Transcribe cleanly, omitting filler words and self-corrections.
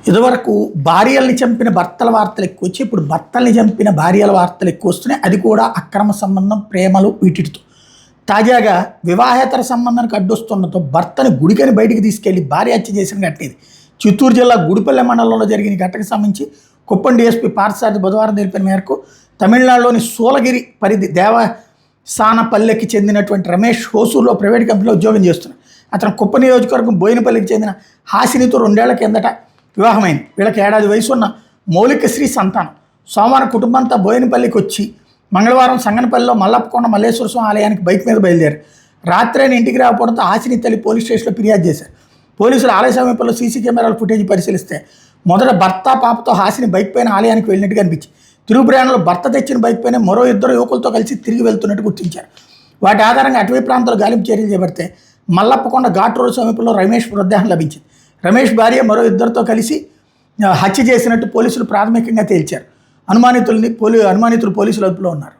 ఇదివరకు భార్యల్ని చంపిన భర్తల వార్తలు ఎక్కువ వచ్చి ఇప్పుడు భర్తల్ని చంపిన భార్యల వార్తలు ఎక్కువ వస్తున్నాయి. అది కూడా అక్రమ సంబంధం, ప్రేమలు, వీటితో. తాజాగా వివాహేతర సంబంధానికి అడ్డొస్తున్నతో భర్తని గుడికని బయటికి తీసుకెళ్లి భార్య హత్య చేసిన ఘటన ఇది. చిత్తూరు జిల్లా గుడిపల్లె మండలంలో జరిగిన ఘటనకు సంబంధించి కుప్పం డీఎస్పీ పార్థసారథి బుధవారం తెలిపిన మేరకు తమిళనాడులోని సూలగిరి పరిధి దేవసానపల్లెకి చెందినటువంటి రమేష్ హోసూరులో ప్రైవేట్ కంపెనీలో ఉద్యోగం చేస్తున్నాడు. అతను కుప్ప నియోజకవర్గం బోయినపల్లికి చెందిన హాసినితో 2 ఏళ్ల కిందట వివాహమైంది. వీళ్ళకి 1 ఏడాది వయసు ఉన్న మౌలికశ్రీ సంతానం. సోమవారం కుటుంబంతో బోయినపల్లికి వచ్చి మంగళవారం సంగనపల్లిలో మల్లప్పకొండ మల్లేశ్వర స్వామి ఆలయానికి బైక్ మీద బయలుదేరారు. రాత్రైన ఇంటికి రాకపోవడంతో హాసిని తల్లి పోలీస్ స్టేషన్లో ఫిర్యాదు చేశారు. పోలీసులు ఆలయ సమీపంలో సీసీ కెమెరాల ఫుటేజ్ పరిశీలిస్తే మొదట భర్త, పాపతో హాసిని బైక్ పైన ఆలయానికి వెళ్ళినట్టుగా అనిపించింది. తిరుగు ప్రయాణంలో భర్త తెచ్చిన బైక్ పైన మరో 2 యువకులతో కలిసి తిరిగి వెళ్తున్నట్టు గుర్తించారు. వాటి ఆధారంగా అటవీ ప్రాంతాల్లో గాలింపు చర్యలు చేపడితే మల్లప్పకొండ ఘాట్ రోడ్ సమీపంలో రమేష్ మృతదేహం లభించింది. రమేష్ భార్య మరో 2తో కలిసి హత్య చేసినట్టు పోలీసులు ప్రాథమికంగా తేల్చారు. అనుమానితులు పోలీసుల అదుపులో ఉన్నారు.